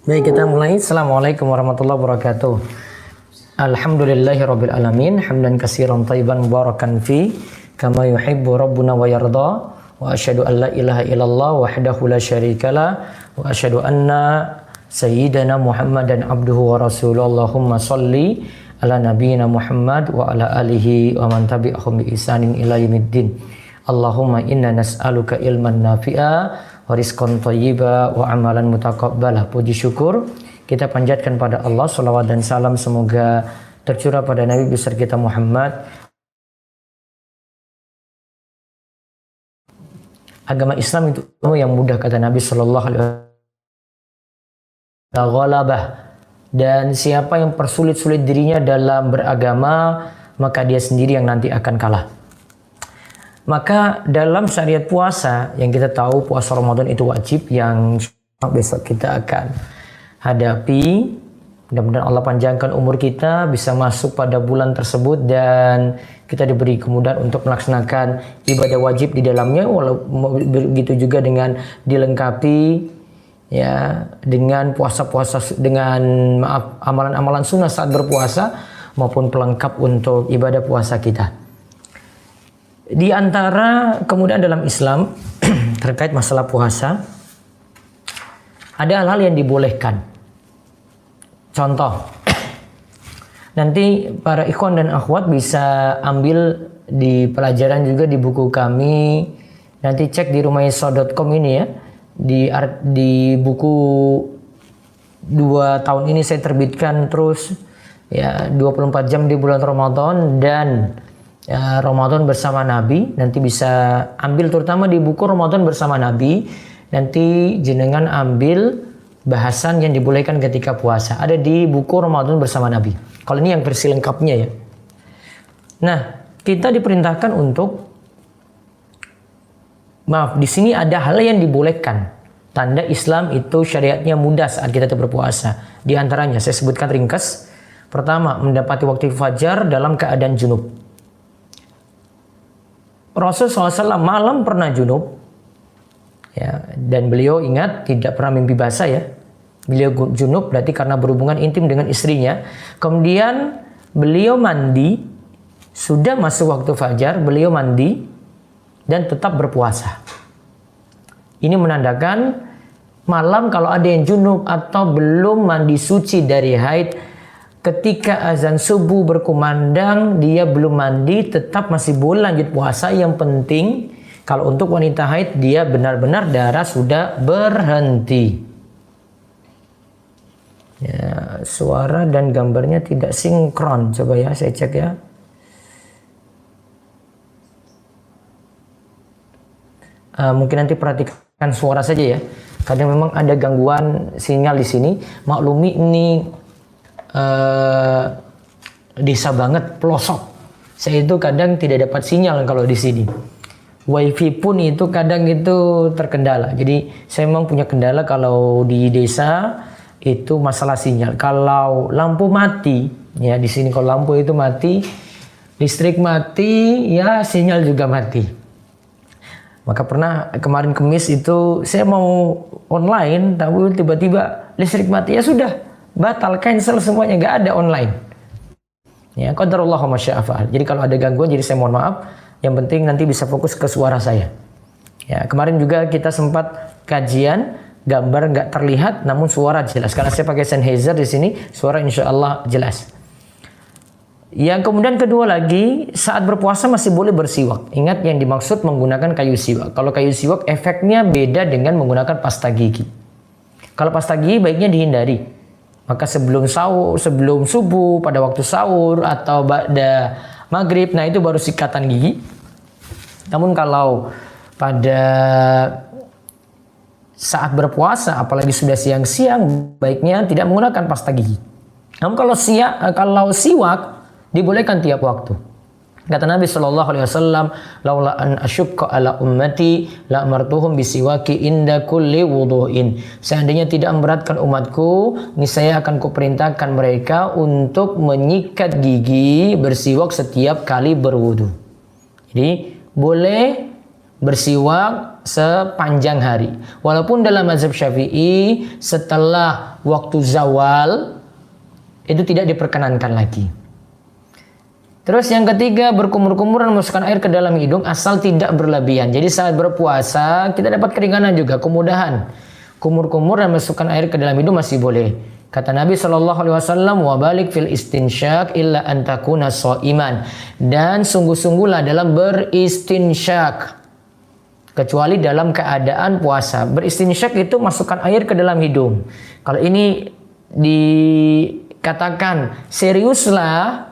Baik, kita mulai. Assalamualaikum warahmatullahi wabarakatuh. Alhamdulillahirabbil alamin, hamdan katsiran thayyiban mubarakan fi kama yuhibbu rabbuna wa yarda. Wa asyhadu an la ilaha illallah wahdahu la syarikalah wa asyhadu anna sayyidana Muhammadan abduhu wa rasuluhu. Allahumma shalli ala nabiyyina Muhammad wa ala alihi wa man tabi'ahum bi ihsanin ila yaumiddin. Allahumma inna nas'aluka ilman nafi'a wa rizqan thayyiba wa amalan mutaqabbala. Puji syukur kita panjatkan pada Allah, salawat dan salam semoga tercurah pada Nabi besar kita Muhammad. Agama Islam itu yang mudah, kata Nabi sallallahu alaihi wasallam. Dan siapa yang persulit-sulit dirinya dalam beragama, maka dia sendiri yang nanti akan kalah. Maka dalam syariat puasa yang kita tahu, puasa Ramadan itu wajib, yang besok kita akan hadapi. Mudah-mudahan Allah panjangkan umur kita, bisa masuk pada bulan tersebut dan kita diberi kemudahan untuk melaksanakan ibadah wajib di dalamnya. Begitu juga dengan dilengkapi ya dengan puasa-puasa, dengan amalan-amalan sunnah saat berpuasa maupun pelengkap untuk ibadah puasa kita. Di antara kemudahan dalam Islam terkait masalah puasa, ada hal-hal yang dibolehkan. Contoh, nanti para ikhwan dan akhwat bisa ambil di pelajaran juga di buku kami. Nanti cek di rumayso.com ini ya. Di buku 2 tahun ini saya terbitkan terus ya 24 jam di bulan Ramadan dan ya, Ramadan bersama Nabi. Nanti bisa ambil terutama di buku Ramadan bersama Nabi. Nanti jenengan ambil bahasan yang dibolehkan ketika puasa. Ada di buku Ramadan bersama Nabi. Kalau ini yang versi lengkapnya ya. Nah, kita diperintahkan untuk di sini ada hal yang dibolehkan. Tanda Islam itu syariatnya mudah saat kita berpuasa. Di antaranya saya sebutkan ringkas. Pertama, mendapati waktu fajar dalam keadaan junub. Rasulullah SAW malam pernah junub, ya, dan beliau ingat tidak pernah mimpi basah ya. Beliau junub berarti karena berhubungan intim dengan istrinya. Kemudian beliau mandi, sudah masuk waktu fajar, beliau mandi dan tetap berpuasa. Ini menandakan malam kalau ada yang junub atau belum mandi suci dari haid, ketika azan subuh berkumandang, dia belum mandi, tetap masih boleh lanjut puasa. Yang penting, kalau untuk wanita haid, dia benar-benar darah sudah berhenti. Ya, suara dan gambarnya tidak sinkron. Coba ya, saya cek ya. Mungkin nanti perhatikan suara saja ya. Kadang memang ada gangguan sinyal di sini. Maklumi ini desa banget, pelosok. Saya itu kadang tidak dapat sinyal kalau di sini. Wifi pun itu kadang itu terkendala. Jadi saya memang punya kendala kalau di desa itu masalah sinyal. Kalau lampu mati, ya di sini kalau lampu itu mati, listrik mati, ya sinyal juga mati. Maka pernah kemarin Kamis itu saya mau online, tapi tiba-tiba listrik mati, ya sudah. Batal, cancel semuanya, nggak ada online. Ya, qadarullah wa masya fa'al. Jadi kalau ada gangguan, jadi saya mohon maaf. Yang penting nanti bisa fokus ke suara saya. Ya, kemarin juga kita sempat kajian, gambar nggak terlihat, namun suara jelas. Karena saya pakai Sennheiser di sini, suara insya Allah jelas. Yang kemudian kedua lagi, saat berpuasa masih boleh bersiwak. Ingat yang dimaksud menggunakan kayu siwak. Kalau kayu siwak efeknya beda dengan menggunakan pasta gigi. Kalau pasta gigi baiknya dihindari. Maka sebelum sahur, sebelum subuh, pada waktu sahur atau pada maghrib, nah itu baru sikatan gigi. Namun kalau pada saat berpuasa, apalagi sudah siang-siang, baiknya tidak menggunakan pasta gigi. Namun kalau siwak dibolehkan tiap waktu. Kata Nabi sallallahu alaihi wasallam, "Laula an asyqa ala ummati la amartuhum bisiwaki inda kulli wudu'in." Seandainya tidak memberatkan umatku, niscaya akan kuperintahkan mereka untuk menyikat gigi, bersiwak setiap kali berwudu. Jadi boleh bersiwak sepanjang hari. Walaupun dalam mazhab Syafi'i setelah waktu zawal itu tidak diperkenankan lagi. Terus yang ketiga, berkumur-kumur dan memasukkan air ke dalam hidung asal tidak berlebihan. Jadi saat berpuasa kita dapat keringanan juga, kemudahan. Kumur-kumur dan memasukkan air ke dalam hidung masih boleh. Kata Nabi SAW, wa balik fil istinsyak illa an takuna sha'iman. Dan sungguh-sungguhlah dalam beristinsyak, kecuali dalam keadaan puasa. Beristinsyak itu masukkan air ke dalam hidung. Kalau ini dikatakan seriuslah,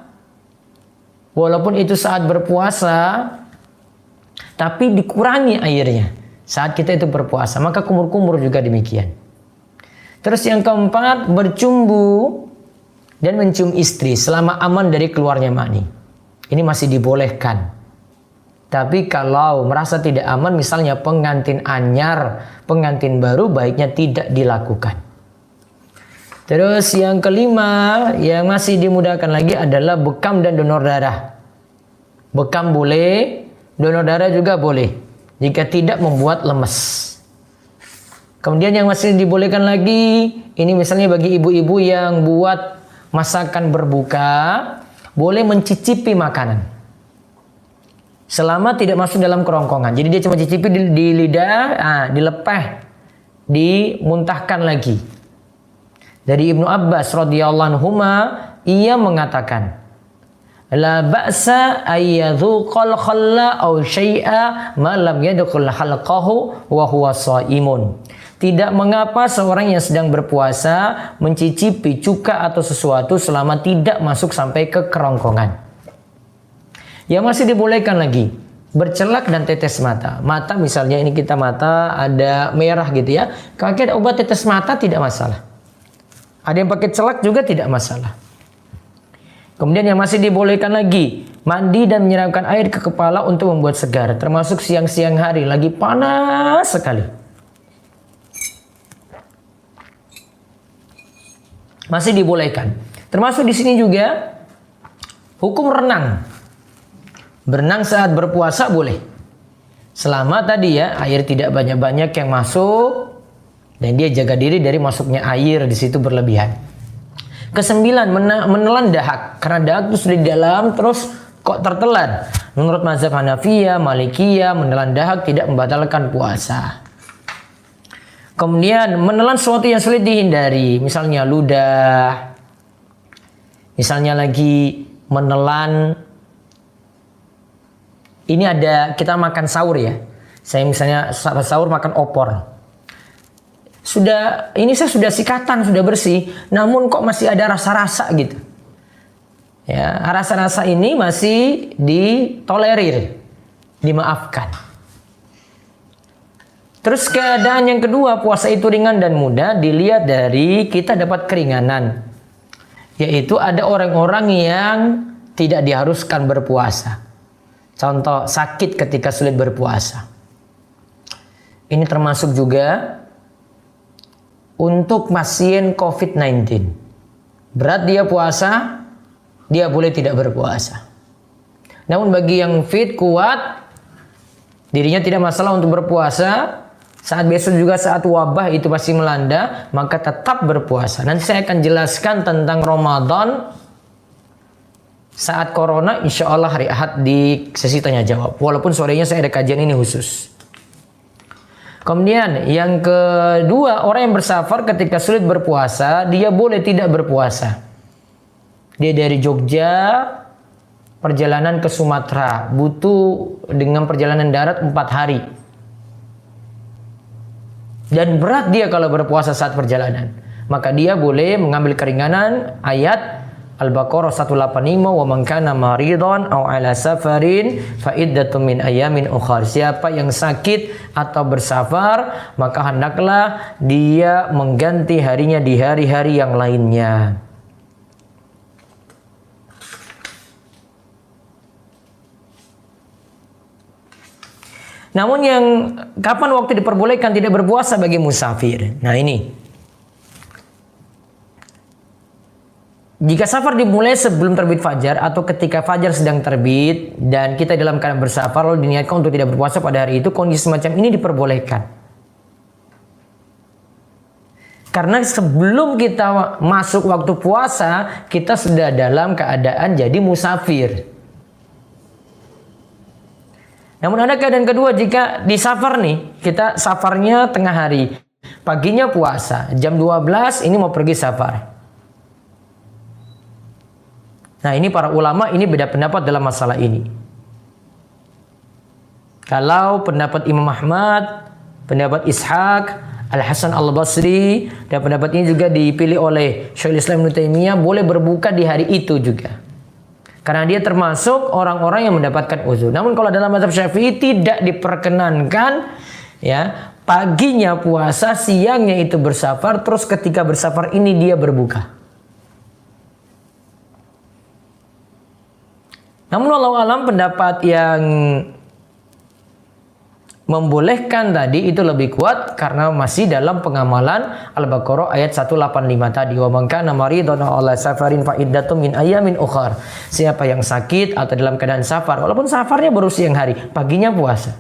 walaupun itu saat berpuasa, tapi dikurangi airnya saat kita itu berpuasa, maka kumur-kumur juga demikian. Terus yang keempat, bercumbu dan mencium istri selama aman dari keluarnya mani. Ini masih dibolehkan. Tapi kalau merasa tidak aman, misalnya pengantin anyar, pengantin baru, baiknya tidak dilakukan. Terus yang kelima yang masih dimudahkan lagi adalah bekam dan donor darah. Bekam boleh, donor darah juga boleh, jika tidak membuat lemes. Kemudian yang masih dibolehkan lagi, ini misalnya bagi ibu-ibu yang buat masakan berbuka, boleh mencicipi makanan selama tidak masuk dalam kerongkongan. Jadi dia cuma cicipi di lidah, dilepeh, dimuntahkan lagi. Dari Ibnu Abbas radhiyallahu anhuma, ia mengatakan, la ba'sa ayyadhuqal khalla aw syai'a ma lam yadkhul halqahu wa huwa shaimun. Tidak mengapa seorang yang sedang berpuasa mencicipi cuka atau sesuatu selama tidak masuk sampai ke kerongkongan. Yang masih dibolehkan lagi, bercelak dan tetes mata. Mata misalnya ini kita mata ada merah gitu ya. Kalau ada obat tetes mata tidak masalah. Ada yang pakai celak juga tidak masalah. Kemudian yang masih dibolehkan lagi, mandi dan menyiramkan air ke kepala untuk membuat segar. Termasuk siang-siang hari, lagi panas sekali. Masih dibolehkan. Termasuk di sini juga hukum renang. Berenang saat berpuasa boleh. Selama tadi ya, air tidak banyak-banyak yang masuk dan dia jaga diri dari masuknya air di situ berlebihan. Kesembilan, menelan dahak. Karena dahak itu sudah di dalam terus kok tertelan. Menurut mazhab Hanafiyah, Malikiyah, menelan dahak tidak membatalkan puasa. Kemudian menelan sesuatu yang sulit dihindari, misalnya ludah. Misalnya lagi menelan, ini ada kita makan sahur ya. Saya misalnya sahur makan opor. Saya sudah sikatan, sudah bersih, namun kok masih ada rasa-rasa gitu. Ya, rasa-rasa ini masih ditolerir, dimaafkan. Terus keadaan yang kedua, puasa itu ringan dan mudah dilihat dari kita dapat keringanan. Yaitu ada orang-orang yang tidak diharuskan berpuasa. Contoh, sakit ketika sulit berpuasa. Ini termasuk juga untuk pasien COVID-19. Berat dia puasa, dia boleh tidak berpuasa. Namun bagi yang fit, kuat, dirinya tidak masalah untuk berpuasa. Saat besok juga saat wabah itu masih melanda, maka tetap berpuasa. Nanti saya akan jelaskan tentang Ramadan saat corona, insya Allah hari Ahad di sesi tanya jawab. Walaupun sorenya saya ada kajian ini khusus. Kemudian yang kedua, orang yang bersafar ketika sulit berpuasa, dia boleh tidak berpuasa. Dia dari Jogja, perjalanan ke Sumatera, butuh dengan perjalanan darat 4 hari. Dan berat dia kalau berpuasa saat perjalanan, maka dia boleh mengambil keringanan ayat Al-Baqarah 185, wa man kana maridhan aw ala safarin fa iddatun min ayamin ukhar. Siapa yang sakit atau bersafar, maka hendaklah dia mengganti harinya di hari-hari yang lainnya. Namun yang kapan waktu diperbolehkan tidak berpuasa bagi musafir? Nah ini. Jika safar dimulai sebelum terbit fajar atau ketika fajar sedang terbit dan kita dalam keadaan bersafar lalu diniatkan untuk tidak berpuasa pada hari itu, kondisi semacam ini diperbolehkan. Karena sebelum kita masuk waktu puasa, kita sudah dalam keadaan jadi musafir. Namun ada keadaan kedua, jika di safar nih, kita safarnya tengah hari, paginya puasa, jam 12 ini mau pergi safar. Nah, ini para ulama ini beda pendapat dalam masalah ini. Kalau pendapat Imam Ahmad, pendapat Ishaq, Al-Hasan Al-Basri, dan pendapat ini juga dipilih oleh Syekhul Islam Ibnu Taimiyah, boleh berbuka di hari itu juga. Karena dia termasuk orang-orang yang mendapatkan uzur. Namun kalau dalam mazhab Syafi'i tidak diperkenankan ya, paginya puasa, siangnya itu bersafar, terus ketika bersafar ini dia berbuka. Namun wallahu alam pendapat yang membolehkan tadi itu lebih kuat karena masih dalam pengamalan Al-Baqarah ayat 185 tadi. Wa man kana maridan aw ala safarin fa iddatum min ayamin ukhar. Siapa yang sakit atau dalam keadaan safar, walaupun safarnya baru siang hari, paginya puasa,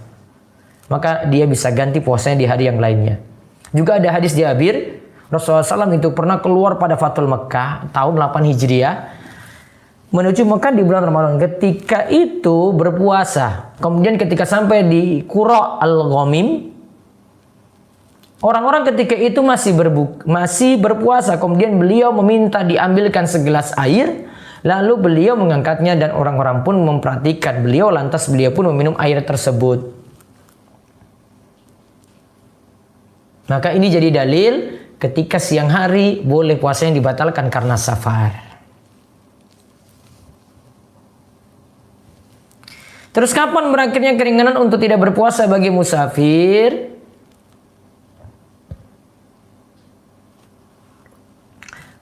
maka dia bisa ganti puasanya di hari yang lainnya. Juga ada hadis Jabir, Rasulullah SAW itu pernah keluar pada Fathul Mekah tahun 8 Hijriah menuju Mekah di bulan Ramadan. Ketika itu berpuasa. Kemudian ketika sampai di Qura Al-Ghamim, orang-orang ketika itu masih berpuasa. Kemudian beliau meminta diambilkan segelas air, lalu beliau mengangkatnya dan orang-orang pun memperhatikan beliau, lantas beliau pun meminum air tersebut. Maka ini jadi dalil ketika siang hari boleh puasa yang dibatalkan karena safar. Terus kapan berakhirnya keringanan untuk tidak berpuasa bagi musafir?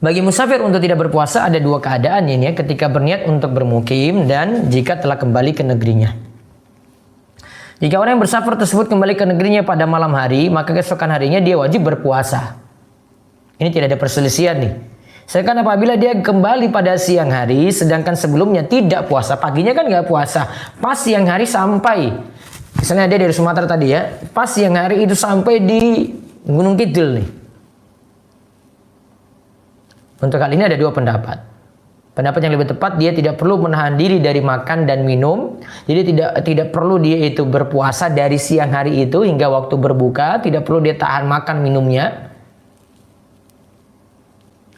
Bagi musafir untuk tidak berpuasa ada dua keadaan ini ya, ketika berniat untuk bermukim dan jika telah kembali ke negerinya. Jika orang yang bersafar tersebut kembali ke negerinya pada malam hari, maka keesokan harinya dia wajib berpuasa. Ini tidak ada perselisihan nih. Sedangkan apabila dia kembali pada siang hari, sedangkan sebelumnya tidak puasa, paginya kan nggak puasa, pas siang hari sampai, misalnya dia dari Sumatera tadi ya, pas siang hari itu sampai di Gunung Kidul nih. Untuk hal ini ada dua pendapat. Pendapat yang lebih tepat, dia tidak perlu menahan diri dari makan dan minum, jadi tidak perlu dia itu berpuasa dari siang hari itu hingga waktu berbuka, tidak perlu dia tahan makan minumnya.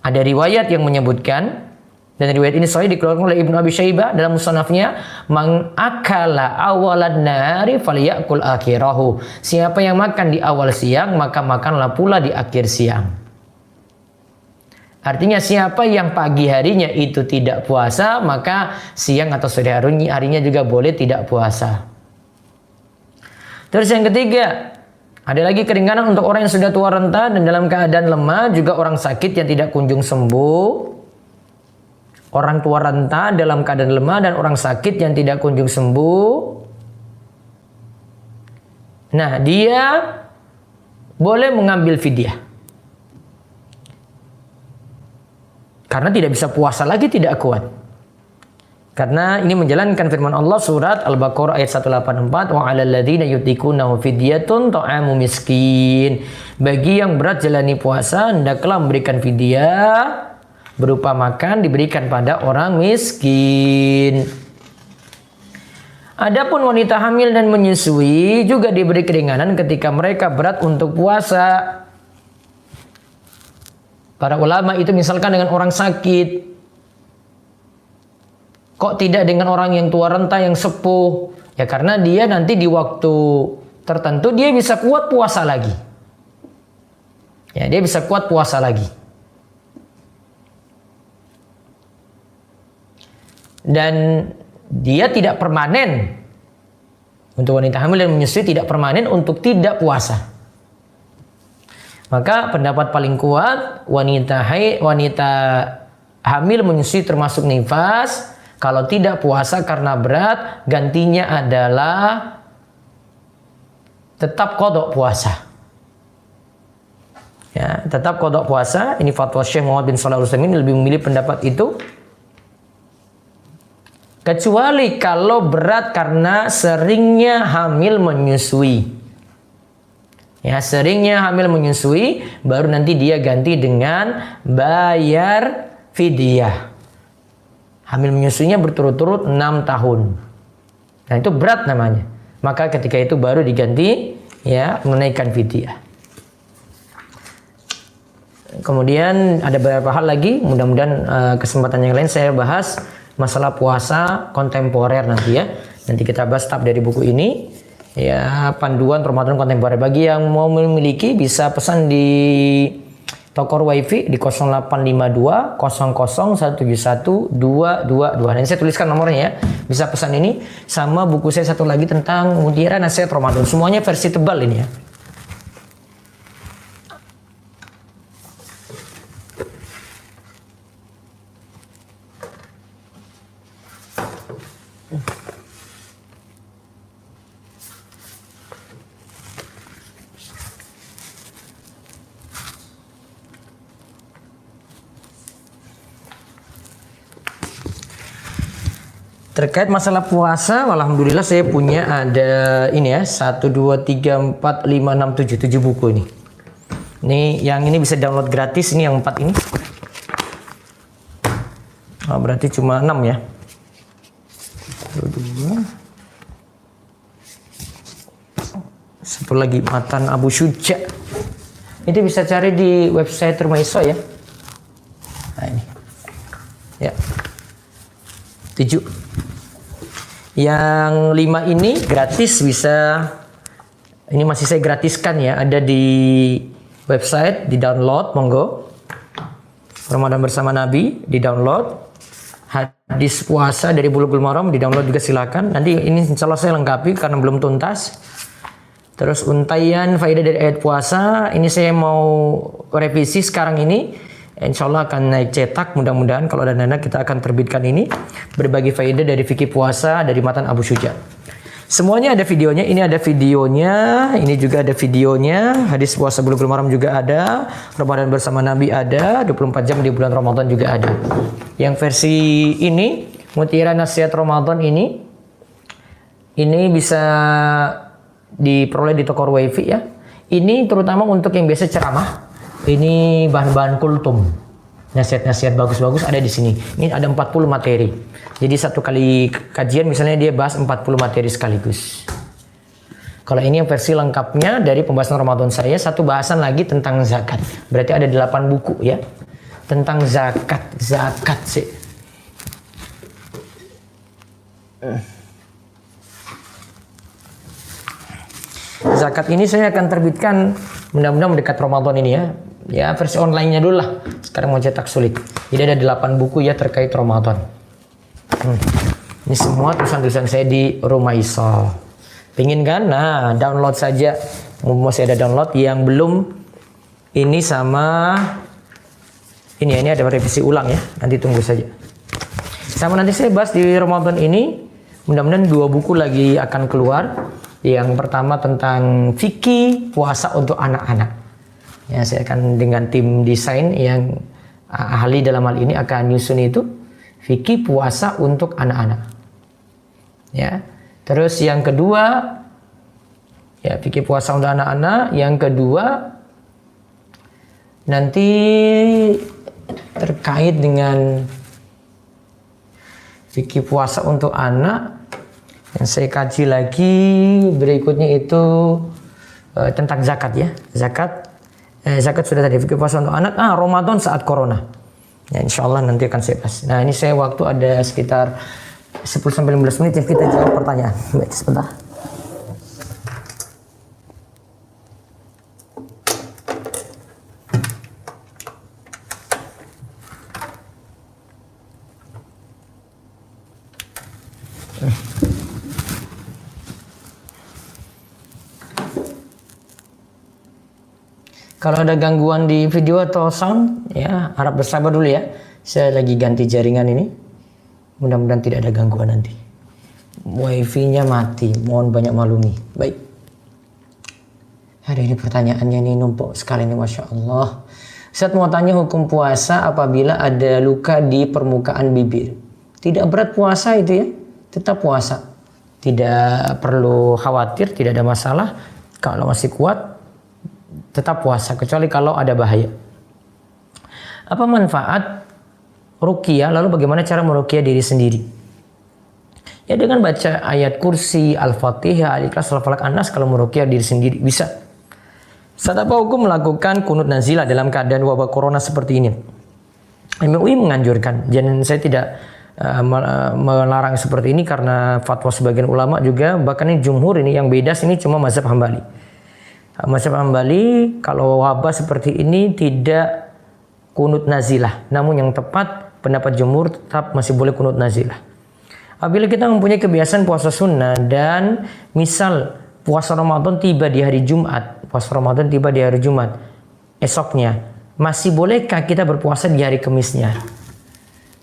Ada riwayat yang menyebutkan, dan riwayat ini sahih dikeluarkan oleh Ibnu Abi Syaibah dalam musnafnya, man akala awalan nari falyakul akhirahu. Siapa yang makan di awal siang, maka makanlah pula di akhir siang. Artinya siapa yang pagi harinya itu tidak puasa, maka siang atau sore harinya juga boleh tidak puasa. Terus yang ketiga, ada lagi keringanan untuk orang yang sudah tua renta dan dalam keadaan lemah, juga orang sakit yang tidak kunjung sembuh. Orang tua renta dalam keadaan lemah dan orang sakit yang tidak kunjung sembuh. Nah, dia boleh mengambil fidyah. Karena tidak bisa puasa lagi, tidak kuat. Karena ini menjalankan firman Allah surat Al-Baqarah ayat 184, wa 'alal ladzina yutiqunahu fidyatun ta'amu miskin. Bagi yang berat jalani puasa, hendaklah memberikan fidyah berupa makan diberikan pada orang miskin. Adapun wanita hamil dan menyusui juga diberi keringanan ketika mereka berat untuk puasa. Para ulama itu misalkan dengan orang sakit, kok tidak dengan orang yang tua renta yang sepuh? Ya karena dia nanti di waktu tertentu dia bisa kuat puasa lagi. Ya, dia bisa kuat puasa lagi. Dan dia tidak permanen. Untuk wanita hamil dan menyusui tidak permanen untuk tidak puasa. Maka pendapat paling kuat, wanita hamil menyusui termasuk nifas. Kalau tidak puasa karena berat, gantinya adalah tetap qadha puasa. Ya, tetap qada puasa. Ini fatwa Syekh Muhammad bin Shalih Al-Utsaimin lebih memilih pendapat itu. Kecuali kalau berat karena seringnya hamil menyusui. Ya, seringnya hamil menyusui, baru nanti dia ganti dengan bayar fidyah. Hamil menyusuinya berturut-turut 6 tahun. Nah, itu berat namanya. Maka ketika itu baru diganti ya menunaikan fidyah. Kemudian ada beberapa hal lagi, mudah-mudahan kesempatan yang lain saya bahas masalah puasa kontemporer nanti ya. Nanti kita bahas tab dari buku ini. Ya, panduan Ramadan kontemporer. Bagi yang mau memiliki bisa pesan di toko WiFi di 0852 00 171 222. Nanti saya tuliskan nomornya ya. Bisa pesan ini sama buku saya satu lagi tentang Mutiara Nasihat Ramadan. Semuanya versi tebal ini ya. Terkait masalah puasa, alhamdulillah saya punya ada ini ya 1 2 3 4 5 6 7 buku ini. Ini yang ini bisa download gratis, ini yang 4 ini. Oh, berarti cuma 6 ya. 2. Satu lagi Matan Abu Syuja. Itu bisa cari di website Rumah Iso ya. Nah ini. Ya. 7. Yang 5 ini gratis, bisa ini masih saya gratiskan ya, ada di website, di download monggo. Ramadan Bersama Nabi di download. Hadis puasa dari Bulughul Maram di download juga silakan. Nanti ini insya Allah saya lengkapi karena belum tuntas. Terus untayan faedah dari ayat puasa ini saya mau revisi sekarang ini. Insya Allah akan naik cetak, mudah-mudahan kalau ada dana kita akan terbitkan ini. Berbagi faedah dari fikih puasa dari Matan Abu Syuja. Semuanya ada videonya, ini ada videonya, ini juga ada videonya. Hadis puasa Bulughul Maram juga ada, Ramadan Bersama Nabi ada, 24 jam di bulan Ramadan juga ada. Yang versi ini, Mutiara Nasihat Ramadan ini bisa diperoleh di toko WiFi ya. Ini terutama untuk yang biasa ceramah. Ini bahan-bahan kultum, nasihat-nasihat bagus-bagus ada di sini. Ini ada 40 materi. Jadi satu kali kajian misalnya dia bahas 40 materi sekaligus. Kalau ini yang versi lengkapnya dari pembahasan Ramadan saya, satu bahasan lagi tentang zakat. Berarti ada 8 buku ya. Tentang zakat sih. Zakat ini saya akan terbitkan mudah-mudahan mendekat Ramadan ini ya. Ya versi online-nya dulu lah. Sekarang mau cetak sulit. Jadi ada 8 buku ya terkait Ramadan. Ini semua tulisan-tulisan saya di Rumah Iso. Pingin kan? Nah, download saja. Masih ada download yang belum ini sama ini ada revisi ulang ya. Nanti tunggu saja. Sama nanti saya bahas di Ramadan ini. Mudah-mudahan 2 buku lagi akan keluar. Yang pertama tentang fikih puasa untuk anak-anak. Ya, saya akan dengan tim desain yang ahli dalam hal ini akan nyusun itu fikih puasa untuk anak-anak. Ya. Terus yang kedua ya fikih puasa untuk anak-anak, yang kedua nanti terkait dengan fikih puasa untuk anak yang saya kaji lagi berikutnya itu tentang zakat ya. Zakat sudah tadi, fikih puasa untuk anak. Ramadan saat corona. Ya, insya Allah nanti akan saya bahas. Nah, ini saya waktu ada sekitar 10-15 menit yang kita jawab pertanyaan. Baik, sebentar. Kalau ada gangguan di video atau sound, ya harap bersabar dulu ya. Saya lagi ganti jaringan ini. Mudah-mudahan tidak ada gangguan nanti. Wifi-nya mati, mohon banyak maklumi. Baik. Ada ini pertanyaannya nih numpuk sekali nih, Masya Allah. Ustaz mau tanya hukum puasa apabila ada luka di permukaan bibir. Tidak berat puasa itu ya, tetap puasa. Tidak perlu khawatir, tidak ada masalah. Kalau masih kuat, tetap puasa. Kecuali kalau ada bahaya. Apa manfaat ruqyah? Lalu bagaimana cara meruqyah diri sendiri? Ya dengan baca ayat kursi, Al-Fatihah, Al-Ikhlas, Al-Falaq, An-Nas kalau meruqyah diri sendiri bisa. Saat apa hukum melakukan kunut nazilah dalam keadaan wabah corona seperti ini? MUI menganjurkan. Jangan, saya tidak melarang seperti ini karena fatwa sebagian ulama juga, bahkan ini jumhur ini yang beda sini cuma mazhab Hambali. Mazhab Hambali kalau wabah seperti ini tidak kunut nazilah. Namun yang tepat pendapat jumhur tetap masih boleh kunut nazilah. Apabila kita mempunyai kebiasaan puasa sunnah dan misal puasa Ramadan tiba di hari Jumat, esoknya, masih bolehkah kita berpuasa di hari Kemisnya?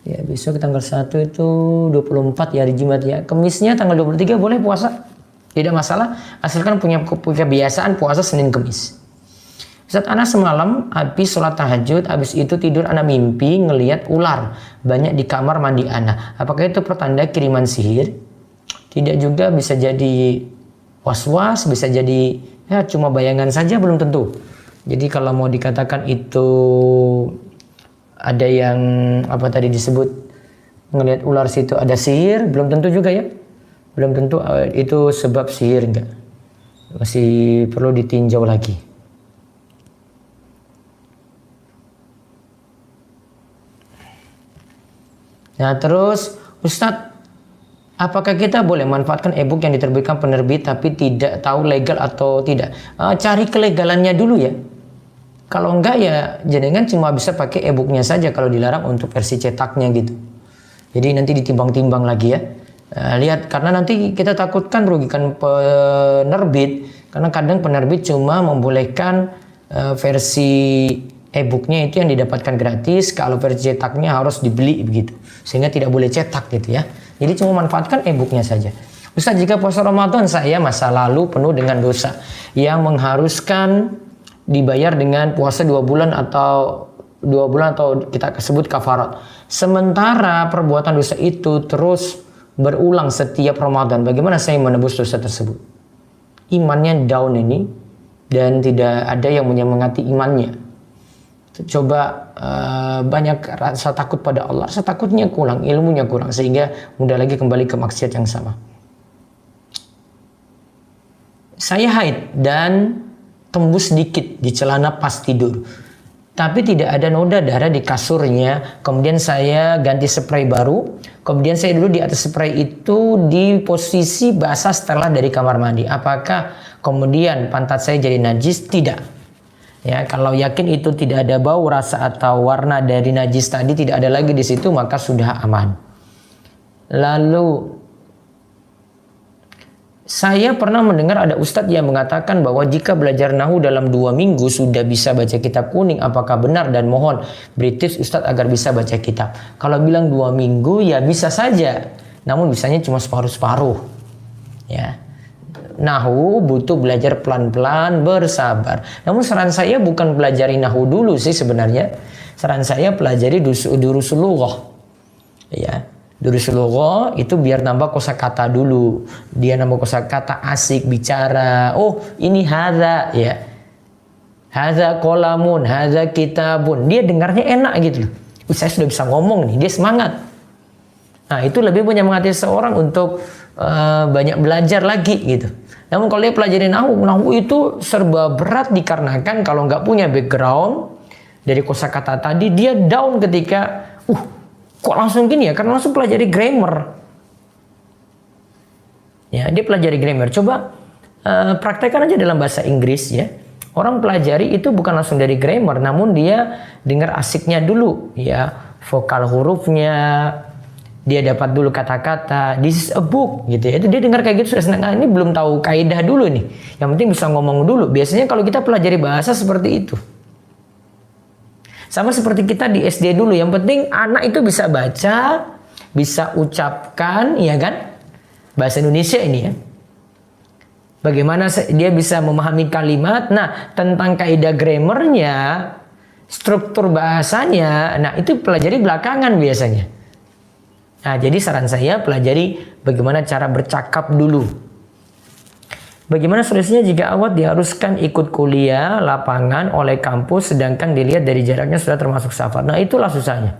Ya, besok tanggal 1 itu 24 ya hari Jumat ya. Kemisnya tanggal 23 boleh puasa. Tidak masalah, asalkan punya kebiasaan puasa Senin Kemis. Ustaz, ana semalam habis sholat tahajud, habis itu tidur ana mimpi ngelihat ular banyak di kamar mandi ana. Apakah itu pertanda kiriman sihir? Tidak juga, bisa jadi was-was, bisa jadi ya cuma bayangan saja, belum tentu. Jadi kalau mau dikatakan itu ada yang apa tadi disebut ngelihat ular situ ada sihir, belum tentu juga ya. Belum tentu itu sebab sihir, enggak. Masih perlu ditinjau lagi. Nah terus Ustadz, apakah kita boleh manfaatkan e-book yang diterbitkan penerbit tapi tidak tahu legal atau tidak? Cari kelegalannya dulu ya. Kalau enggak ya jenengan cuma bisa pakai e-booknya saja kalau dilarang untuk versi cetaknya gitu. Jadi nanti ditimbang-timbang lagi ya. Lihat, karena nanti kita takutkan merugikan penerbit. Karena kadang penerbit cuma membolehkan versi e-booknya itu yang didapatkan gratis. Kalau versi cetaknya harus dibeli begitu. Sehingga tidak boleh cetak gitu ya. Jadi cuma manfaatkan e-booknya saja. Ustaz, jika puasa Ramadan saya masa lalu penuh dengan dosa yang mengharuskan dibayar dengan puasa 2 bulan atau kita sebut kafarat. Sementara perbuatan dosa itu terus berulang setiap Ramadan. Bagaimana saya menebus dosa tersebut? Imannya down ini dan tidak ada yang menyemangati imannya. Coba banyak rasa takut pada Allah, rasa takutnya kurang, ilmunya kurang, sehingga mudah lagi kembali ke maksiat yang sama. Saya haid dan tembus sedikit di celana pas tidur, tapi tidak ada noda darah di kasurnya. Kemudian saya ganti spray baru, kemudian saya dulu di atas spray itu di posisi basah setelah dari kamar mandi. Apakah kemudian pantat saya jadi najis? Tidak. Ya, kalau yakin itu tidak ada bau, rasa atau warna dari najis tadi tidak ada lagi di situ, maka sudah aman. Lalu saya pernah mendengar ada ustadz yang mengatakan bahwa jika belajar nahu dalam 2 minggu sudah bisa baca kitab kuning. Apakah benar? Dan mohon beri tips ustadz agar bisa baca kitab. Kalau bilang 2 minggu ya bisa saja, namun bisanya cuma separuh-separuh. Ya. Nahu butuh belajar pelan-pelan, bersabar. Namun saran saya bukan pelajari nahu dulu sih sebenarnya. Saran saya pelajari durusul lughah. Ya, durusul lughah itu biar nambah kosakata dulu. Dia nambah kosakata, asik bicara. Oh, ini hadza ya. Hadza qalamun, hadza kitabun. Dia dengarnya enak gitu. Saya sudah bisa ngomong nih, dia semangat. Nah, itu lebih menyemangati seorang untuk banyak belajar lagi gitu. Namun kalau dia pelajari nahu itu serba berat dikarenakan kalau nggak punya background dari kosakata tadi, dia down ketika kok langsung gini ya, karena langsung pelajari grammar. Ya, dia pelajari grammar. Coba praktekkan aja dalam bahasa Inggris ya. Orang pelajari itu bukan langsung dari grammar, namun dia dengar asiknya dulu ya, vokal hurufnya. Dia dapat dulu kata-kata, this is a book gitu ya. Itu dia dengar kayak gitu sudah senang. Nah, ini belum tahu kaidah dulu nih. Yang penting bisa ngomong dulu. Biasanya kalau kita pelajari bahasa seperti itu. Sama seperti kita di SD dulu. Yang penting anak itu bisa baca, bisa ucapkan, ya kan? Bahasa Indonesia ini ya. Bagaimana dia bisa memahami kalimat. Nah, tentang kaidah grammarnya, struktur bahasanya, nah itu pelajari belakangan biasanya. Nah, jadi saran saya pelajari bagaimana cara bercakap dulu. Bagaimana solusinya jika awak diharuskan ikut kuliah lapangan oleh kampus sedangkan dilihat dari jaraknya sudah termasuk safar. Nah, itulah susahnya.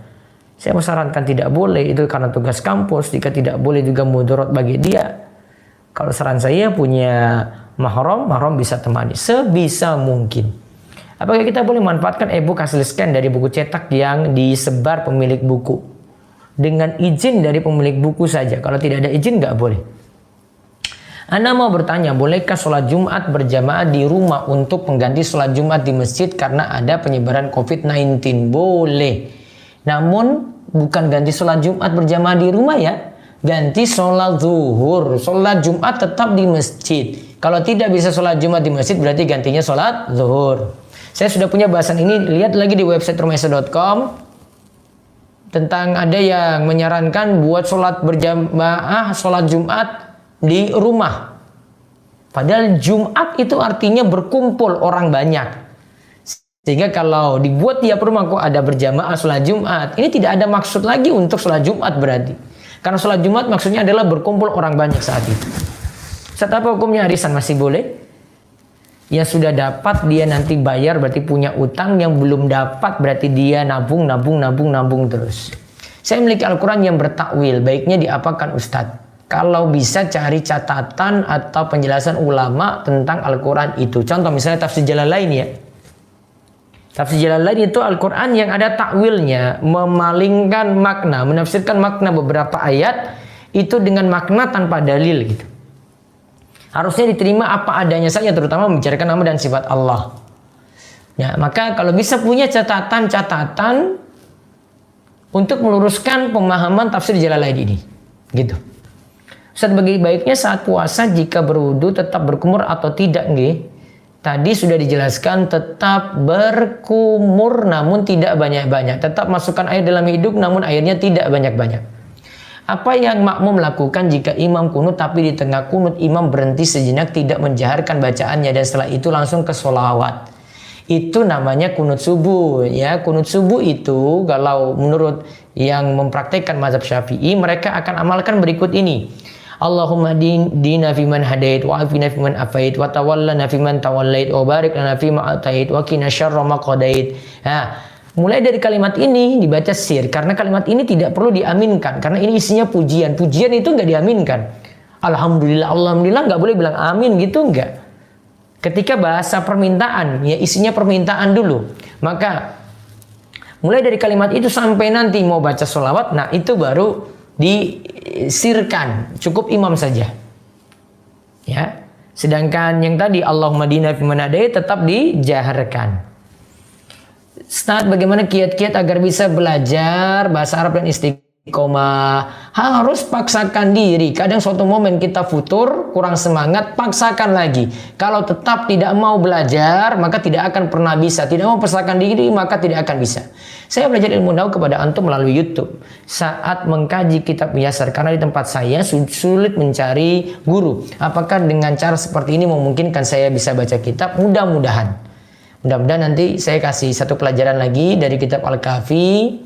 Saya sarankan tidak boleh, itu karena tugas kampus. Jika tidak boleh juga mudarat bagi dia. Kalau saran saya punya mahram bisa temani sebisa mungkin. Apakah kita boleh manfaatkan e-book hasil scan dari buku cetak yang disebar pemilik buku? Dengan izin dari pemilik buku saja. Kalau tidak ada izin nggak boleh. Anda mau bertanya, bolehkah sholat Jumat berjamaah di rumah untuk pengganti sholat Jumat di masjid karena ada penyebaran COVID-19? Boleh. Namun bukan ganti sholat Jumat berjamaah di rumah ya. Ganti sholat zuhur. Sholat Jumat tetap di masjid. Kalau tidak bisa sholat Jumat di masjid berarti gantinya sholat zuhur. Saya sudah punya bahasan ini. Lihat lagi di website rumahesa.com. Tentang ada yang menyarankan buat sholat berjamaah sholat Jumat di rumah. Padahal Jumat itu artinya berkumpul orang banyak. Sehingga kalau dibuat tiap rumah kok ada berjamaah sholat Jumat. Ini tidak ada maksud lagi untuk sholat Jumat berarti. Karena sholat Jumat maksudnya adalah berkumpul orang banyak saat itu. Saat apa hukumnya arisan masih boleh? Yang sudah dapat dia nanti bayar berarti punya utang, yang belum dapat berarti dia nabung terus. Saya memiliki Al-Quran yang bertakwil, baiknya diapakan Ustadz? Kalau bisa cari catatan atau penjelasan ulama tentang Al-Quran itu. Contoh misalnya tafsir Jalalain ya. Tafsir Jalalain itu Al-Quran yang ada takwilnya, memalingkan makna, menafsirkan makna beberapa ayat itu dengan makna tanpa dalil gitu. Harusnya diterima apa adanya saja, terutama membicarakan nama dan sifat Allah. Ya, maka kalau bisa punya catatan-catatan untuk meluruskan pemahaman tafsir Jalalain ini, gitu. Ustaz, bagi baiknya saat puasa jika berwudu tetap berkumur atau tidak nggih? Tadi sudah dijelaskan tetap berkumur namun tidak banyak-banyak. Tetap masukkan air dalam hidung namun airnya tidak banyak-banyak. Apa yang makmum lakukan jika imam kunut tapi di tengah kunut imam berhenti sejenak tidak menjaharkan bacaannya dan setelah itu langsung ke sholawat? Itu namanya kunut subuh ya. Kunut subuh itu kalau menurut yang mempraktekkan mazhab Syafi'i mereka akan amalkan berikut ini. Allahumma dina fiman hadait wa afina fiman afait wa tawallana fiman tawallait wa barik lana fima atait wa qina syarra ma qadait. Nah, mulai dari kalimat ini dibaca sir karena kalimat ini tidak perlu diaminkan karena ini isinya pujian. Pujian itu enggak diaminkan. Alhamdulillah, alhamdulillah enggak boleh bilang amin gitu enggak. Ketika bahasa permintaan ya isinya permintaan dulu. Maka mulai dari kalimat itu sampai nanti mau baca sholawat, nah itu baru disirkan, cukup imam saja ya. Sedangkan yang tadi Allahumma dina fiman hadait tetap dijaharkan. Ustaz, bagaimana kiat-kiat agar bisa belajar bahasa Arab dan istiqomah? Harus paksakan diri. Kadang suatu momen kita futur, kurang semangat, paksakan lagi. Kalau tetap tidak mau belajar, maka tidak akan pernah bisa. Tidak mau paksakan diri, maka tidak akan bisa. Saya belajar ilmu nahwu kepada antum melalui YouTube. Saat mengkaji kitab Muyasar, karena di tempat saya sulit mencari guru. Apakah dengan cara seperti ini memungkinkan saya bisa baca kitab? Mudah-mudahan. Mudah-mudahan nanti saya kasih satu pelajaran lagi dari kitab Al-Kafi.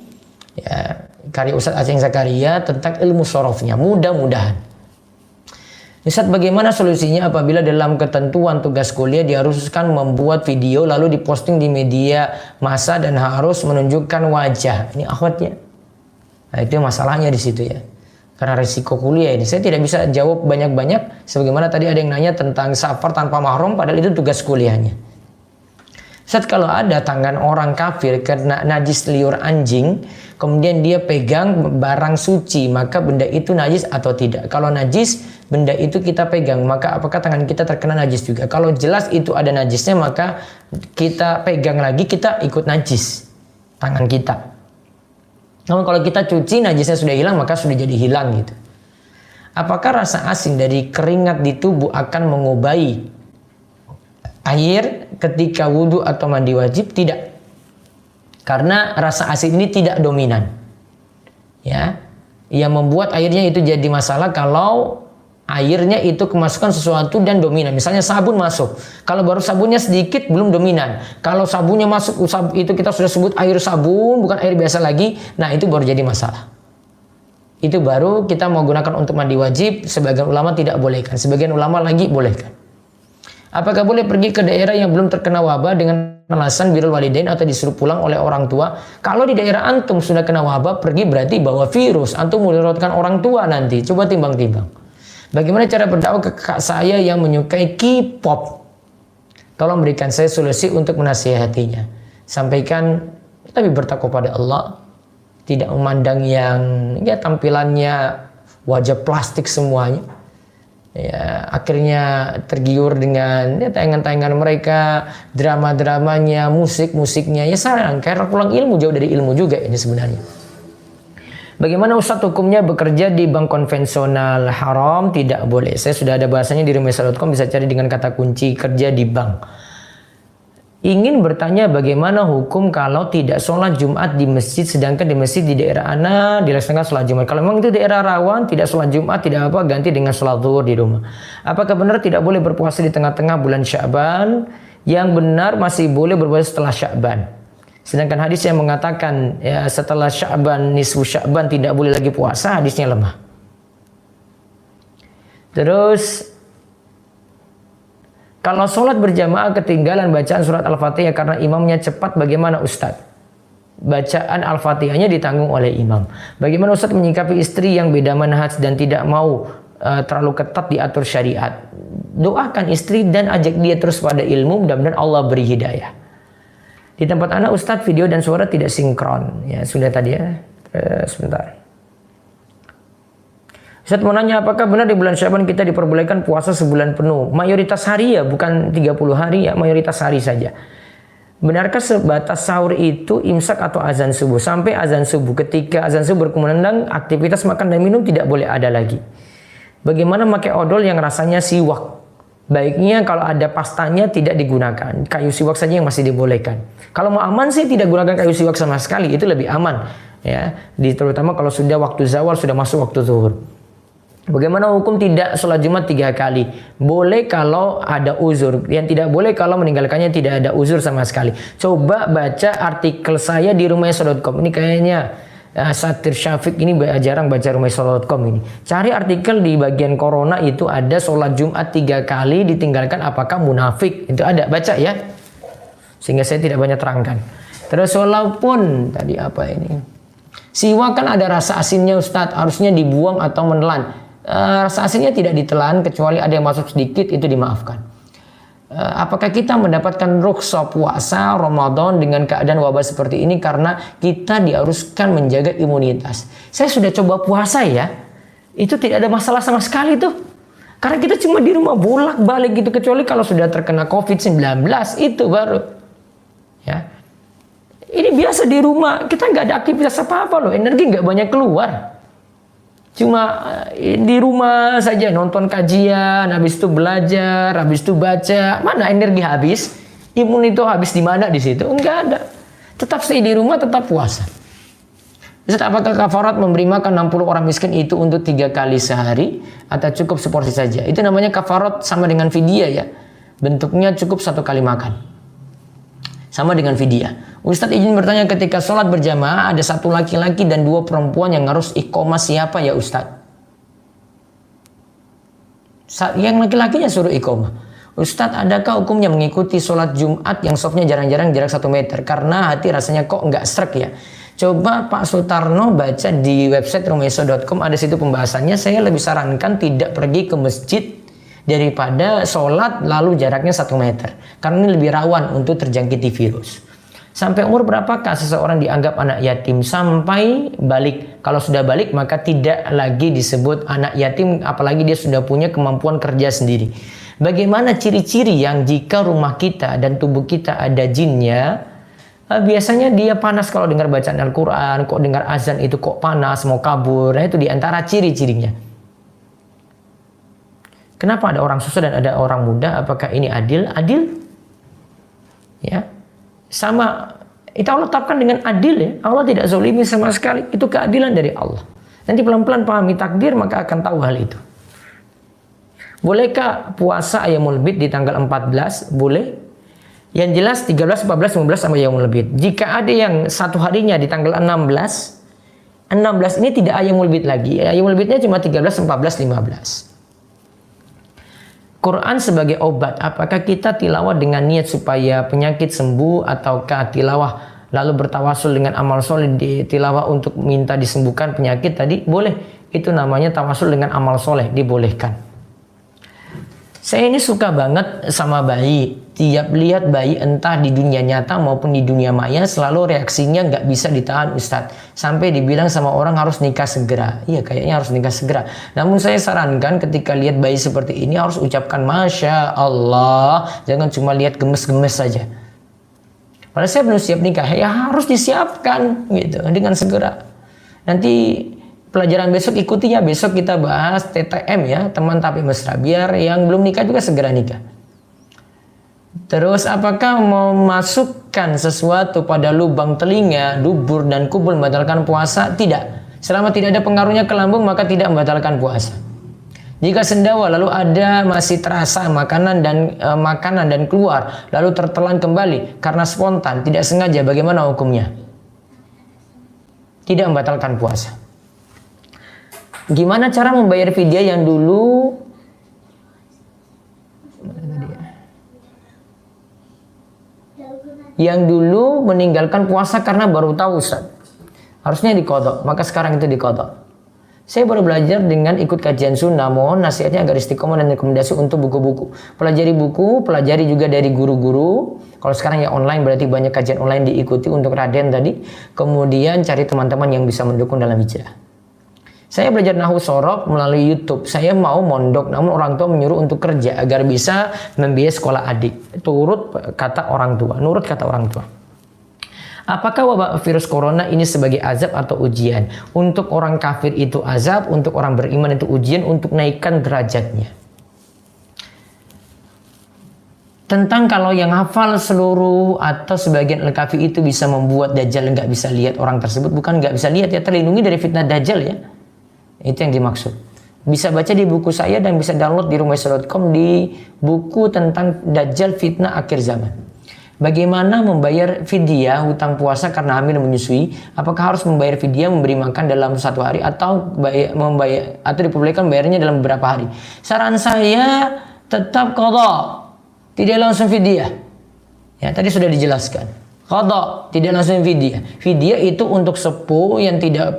Ya, karya Ustaz Aceng Zakaria tentang ilmu sorofnya. Mudah-mudahan. Ustaz, bagaimana solusinya apabila dalam ketentuan tugas kuliah diharuskan membuat video lalu diposting di media massa dan harus menunjukkan wajah? Ini akhwatnya. Nah, itu masalahnya di situ ya. Karena risiko kuliah ini. Saya tidak bisa jawab banyak-banyak. Sebagaimana tadi ada yang nanya tentang safar tanpa mahram padahal itu tugas kuliahnya. Ustaz, kalau ada tangan orang kafir kena najis liur anjing, kemudian dia pegang barang suci, maka benda itu najis atau tidak? Kalau najis, benda itu kita pegang, maka apakah tangan kita terkena najis juga? Kalau jelas itu ada najisnya, maka kita pegang lagi, kita ikut najis tangan kita. Namun kalau kita cuci, najisnya sudah hilang, maka sudah jadi hilang gitu. Apakah rasa asin dari keringat di tubuh akan mengubahi air ketika wudhu atau mandi wajib? Tidak, karena rasa asin ini tidak dominan ya. Yang membuat airnya itu jadi masalah kalau Airnya itu kemasukan sesuatu dan dominan. Misalnya sabun masuk. Kalau baru sabunnya sedikit belum dominan. Kalau sabunnya masuk itu kita sudah sebut air sabun, bukan air biasa lagi. Nah, itu baru jadi masalah. Itu baru kita mau gunakan untuk mandi wajib. Sebagian ulama tidak bolehkan. Sebagian ulama lagi bolehkan. Apakah boleh pergi ke daerah yang belum terkena wabah dengan alasan birrul walidain atau disuruh pulang oleh orang tua? Kalau di daerah antum sudah kena wabah, pergi berarti bawa virus. Antum mudaratkan orang tua nanti. Coba timbang-timbang. Bagaimana cara berdakwah ke kakak saya yang menyukai K-pop? Tolong berikan saya solusi untuk menasihatinya. Sampaikan, tapi bertakwa pada Allah. Tidak memandang yang ya tampilannya wajah plastik semuanya. Ya, akhirnya tergiur dengan ya, tayangan-tayangan mereka, drama-dramanya, musik-musiknya. Ya sayang, karena pulang ilmu jauh dari ilmu juga ini sebenarnya. Bagaimana Ustadz hukumnya bekerja di bank konvensional? Haram, tidak boleh. Saya sudah ada bahasanya di rumesa.com, bisa cari dengan kata kunci kerja di bank. Ingin bertanya bagaimana hukum kalau tidak sholat Jumat di masjid, sedangkan di masjid di daerah Ana dilaksanakan sholat Jumat. Kalau memang itu daerah rawan, tidak sholat Jumat, tidak apa, ganti dengan sholat zuhur di rumah. Apakah benar tidak boleh berpuasa di tengah-tengah bulan Sya'ban? Yang benar masih boleh berpuasa setelah Sya'ban. Sedangkan hadis yang mengatakan ya, setelah Sya'ban, nisfu Sya'ban tidak boleh lagi puasa, hadisnya lemah. Terus, kalau sholat berjamaah ketinggalan bacaan surat Al-Fatihah karena imamnya cepat, bagaimana Ustadz? Bacaan Al-Fatihahnya ditanggung oleh imam. Bagaimana Ustadz menyikapi istri yang beda manhaj dan tidak mau terlalu ketat diatur syariat? Doakan istri dan ajak dia terus pada ilmu, mudah-mudahan Allah beri hidayah. Di tempat anak Ustadz video dan suara tidak sinkron. Ya sudah tadi ya. Sebentar. Ustadz mau nanya, apakah benar di bulan Sya'ban kita diperbolehkan puasa sebulan penuh? Mayoritas hari ya, bukan 30 hari ya, mayoritas hari saja. Benarkah sebatas sahur itu imsak atau azan subuh? Sampai azan subuh, ketika azan subuh berkumandang, aktivitas makan dan minum tidak boleh ada lagi. Bagaimana memakai odol yang rasanya siwak? Baiknya kalau ada pastanya tidak digunakan. Kayu siwak saja yang masih dibolehkan. Kalau mau aman sih tidak gunakan kayu siwak sama sekali, itu lebih aman. Ya, terutama kalau sudah waktu zawal, sudah masuk waktu zuhur. Bagaimana hukum tidak sholat Jumat 3 kali? Boleh kalau ada uzur. Yang tidak boleh kalau meninggalkannya tidak ada uzur sama sekali. Coba baca artikel saya di rumesa.com. Ini kayaknya Satir Syafiq ini jarang baca rumesa.com ini. Cari artikel di bagian corona itu ada sholat Jumat 3 kali ditinggalkan apakah munafik. Itu ada, baca ya. Sehingga saya tidak banyak terangkan. Terus walaupun tadi apa ini? Siwak kan ada rasa asinnya Ustadz. Harusnya dibuang atau menelan. Rasa asinnya tidak ditelan kecuali ada yang masuk sedikit, itu dimaafkan. Apakah kita mendapatkan rukhsah puasa Ramadan dengan keadaan wabah seperti ini karena kita diharuskan menjaga imunitas? Saya sudah coba puasa ya, itu tidak ada masalah sama sekali tuh. Karena kita cuma di rumah bolak-balik gitu, kecuali kalau sudah terkena COVID-19 itu baru. Ya, ini biasa di rumah kita nggak ada aktivitas apa-apa loh, energi nggak banyak keluar. Cuma di rumah saja nonton kajian, habis itu belajar, habis itu baca. Mana energi habis? Imun itu habis di mana di situ? Enggak ada. Tetap stay di rumah, tetap puasa. Ustaz, apakah kafarat memberi makan 60 orang miskin itu untuk 3 kali sehari atau cukup seporsi saja? Itu namanya kafarat, sama dengan fidyah ya. Bentuknya cukup 1 kali makan. Sama dengan fidyah. Ustadz izin bertanya, ketika sholat berjamaah ada 1 laki-laki dan 2 perempuan yang harus iqomah, siapa ya Ustadz? Yang laki-lakinya suruh iqomah. Ustadz, adakah hukumnya mengikuti sholat Jumat yang sofnya jarang-jarang jarak 1 meter? Karena hati rasanya kok nggak srek ya. Coba Pak Sutarno baca di website rumesa.com, ada situ pembahasannya. Saya lebih sarankan tidak pergi ke masjid daripada sholat lalu jaraknya 1 meter. Karena ini lebih rawan untuk terjangkiti virus. Sampai umur berapakah seseorang dianggap anak yatim? Sampai balik. Kalau sudah balik maka tidak lagi disebut anak yatim, apalagi dia sudah punya kemampuan kerja sendiri. Bagaimana ciri-ciri yang jika rumah kita dan tubuh kita ada jinnya? Biasanya dia panas kalau dengar bacaan Al-Quran, kok dengar azan itu kok panas, mau kabur. Nah, itu diantara ciri-cirinya. Kenapa ada orang susah dan ada orang muda? Apakah ini adil? Adil? Ya. Sama, itu Allah tetapkan dengan adil ya. Allah tidak zalimi sama sekali. Itu keadilan dari Allah. Nanti pelan-pelan pahami takdir maka akan tahu hal itu. Bolehkah puasa Ayyamul Bid di tanggal 14? Boleh. Yang jelas 13, 14, 15 sama Ayyamul Bid. Jika ada yang satu harinya di tanggal 16 ini tidak Ayyamul Bid lagi. Ayyamul Bidnya cuma 13, 14, 15. Quran sebagai obat, apakah kita tilawah dengan niat supaya penyakit sembuh, ataukah tilawah lalu bertawasul dengan amal soleh di tilawah untuk minta disembuhkan penyakit tadi? Boleh. Itu namanya tawasul dengan amal soleh, dibolehkan. Saya ini suka banget sama bayi. Tiap lihat bayi entah di dunia nyata maupun di dunia maya, selalu reaksinya nggak bisa ditahan Ustadz. Sampai dibilang sama orang harus nikah segera. Iya, kayaknya harus nikah segera. Namun saya sarankan ketika lihat bayi seperti ini harus ucapkan Masya Allah. Jangan cuma lihat gemes-gemes saja. Padahal saya belum siap nikah, ya harus disiapkan gitu dengan segera. Nanti pelajaran besok ikuti ya, besok kita bahas TTM ya, teman tapi mesra, biar yang belum nikah juga segera nikah. Terus apakah memasukkan sesuatu pada lubang telinga, dubur dan kubur membatalkan puasa? Tidak. Selama tidak ada pengaruhnya ke lambung maka tidak membatalkan puasa. Jika sendawa lalu ada masih terasa makanan dan keluar lalu tertelan kembali karena spontan tidak sengaja, bagaimana hukumnya? Tidak membatalkan puasa. Gimana cara membayar fidyah yang dulu meninggalkan puasa karena baru tahu Ustaz? Harusnya diqadha, maka sekarang itu diqadha. Saya baru belajar dengan ikut kajian sunnah, mohon nasihatnya agar istiqomah dan rekomendasi untuk buku-buku. Pelajari buku, pelajari juga dari guru-guru. Kalau sekarang ya online berarti banyak kajian online diikuti untuk Raden tadi. Kemudian cari teman-teman yang bisa mendukung dalam hijrah. Saya belajar nahwu sorof melalui YouTube. Saya mau mondok, namun orang tua menyuruh untuk kerja agar bisa membiayai sekolah adik. Nurut kata orang tua. Apakah wabah virus corona ini sebagai azab atau ujian? Untuk orang kafir itu azab, untuk orang beriman itu ujian untuk naikkan derajatnya. Tentang kalau yang hafal seluruh atau sebagian Al-Kahfi itu bisa membuat Dajjal nggak bisa lihat orang tersebut. Bukan nggak bisa lihat ya, terlindungi dari fitnah Dajjal ya. Itu yang dimaksud. Bisa baca di buku saya dan bisa download di rumahisa.com di buku tentang Dajjal fitnah akhir zaman. Bagaimana membayar fidyah hutang puasa karena hamil menyusui? Apakah harus membayar fidyah memberi makan dalam satu hari atau diperbolehkan bayarnya dalam beberapa hari? Saran saya tetap qadha, tidak langsung fidyah. Ya, tadi sudah dijelaskan. Qadha, tidak langsung fidyah. Fidyah itu untuk sepuh yang tidak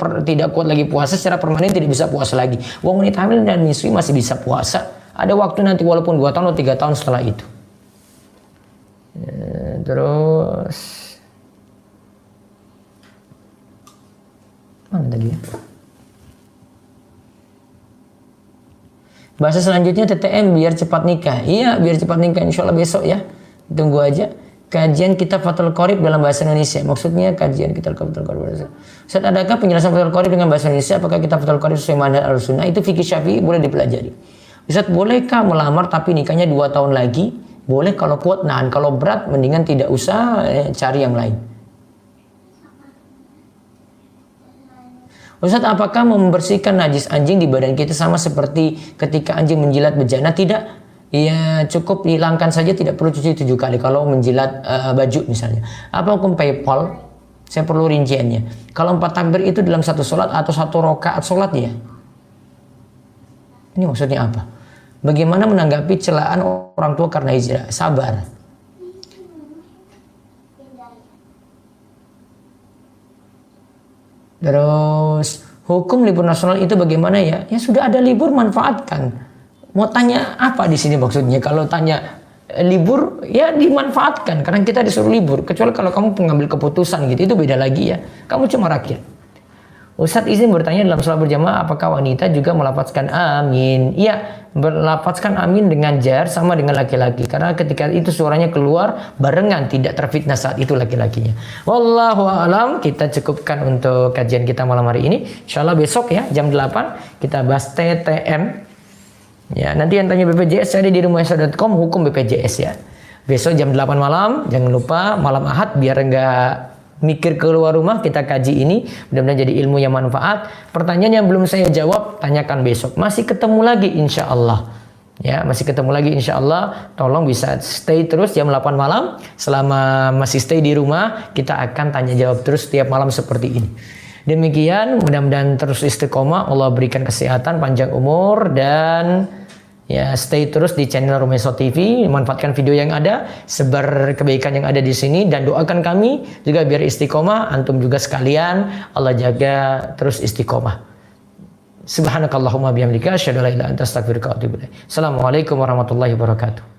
kuat lagi puasa secara permanen, tidak bisa puasa lagi. Wanita hamil dan menyusui masih bisa puasa. Ada waktu nanti walaupun 2 tahun atau 3 tahun setelah itu. Terus mana tadi ya? Bahasa selanjutnya TTM biar cepat nikah. Iya, biar cepat nikah insya Allah besok ya. Tunggu aja. Kajian kitab Fathul Qorib dalam bahasa Indonesia. Maksudnya kajian kitab Fathul Qorib. Ustaz, adakah penjelasan Fathul Qorib dengan bahasa Indonesia? Apakah kitab Fathul Qorib sesuai manhaj Ahlussunnah? Itu fikih Syafi'i, boleh dipelajari. Ustaz, bolehkah melamar tapi nikahnya 2 tahun lagi? Boleh kalau kuat nahan, kalau berat mendingan tidak usah, cari yang lain. Ustaz, apakah membersihkan najis anjing di badan kita sama seperti ketika anjing menjilat bejana? Tidak. Ya cukup hilangkan saja, tidak perlu cuci 7 kali kalau menjilat baju misalnya. Apa hukum PayPal? Saya perlu rinciannya. Kalau 4 takbir itu dalam satu sholat atau 1 rakaat sholat ya? Ini maksudnya apa? Bagaimana menanggapi celaan orang tua karena hijrah? Sabar. Terus hukum libur nasional itu bagaimana ya? Ya sudah ada libur, manfaatkan. Mau tanya apa di sini maksudnya? Kalau tanya libur ya dimanfaatkan karena kita disuruh libur. Kecuali kalau kamu pengambil keputusan gitu, itu beda lagi ya. Kamu cuma rakyat. Ustadz izin bertanya, dalam sholat berjamaah apakah wanita juga melafazkan amin? Iya, melafazkan amin dengan jar sama dengan laki-laki. Karena ketika itu suaranya keluar barengan, tidak terfitnah saat itu laki-lakinya. Wallahu a'lam. Kita cukupkan untuk kajian kita malam hari ini. Insyaallah besok ya jam 8 kita bahas TTM. Ya, nanti yang tanya BPJS saya di rumahisa.com hukum BPJS ya. Besok jam 8 malam, jangan lupa malam Ahad biar enggak mikir keluar rumah, kita kaji ini mudah-mudahan jadi ilmu yang manfaat. Pertanyaan yang belum saya jawab tanyakan besok, masih ketemu lagi insya Allah Ya, masih ketemu lagi insya Allah. Tolong bisa stay terus jam 8 malam. Selama masih stay di rumah, kita akan tanya jawab terus setiap malam seperti ini. Demikian, mudah-mudahan terus istiqomah. Allah berikan kesehatan, panjang umur, dan ya stay terus di channel Rumeso TV. Manfaatkan video yang ada, sebar kebaikan yang ada di sini, dan doakan kami juga biar istiqomah. Antum juga sekalian, Allah jaga terus istiqomah. Subhanakallahumma bihamdika asyhadu an la ilaha illa anta astaghfiruka wa atubu ilaik. Assalamualaikum warahmatullahi wabarakatuh.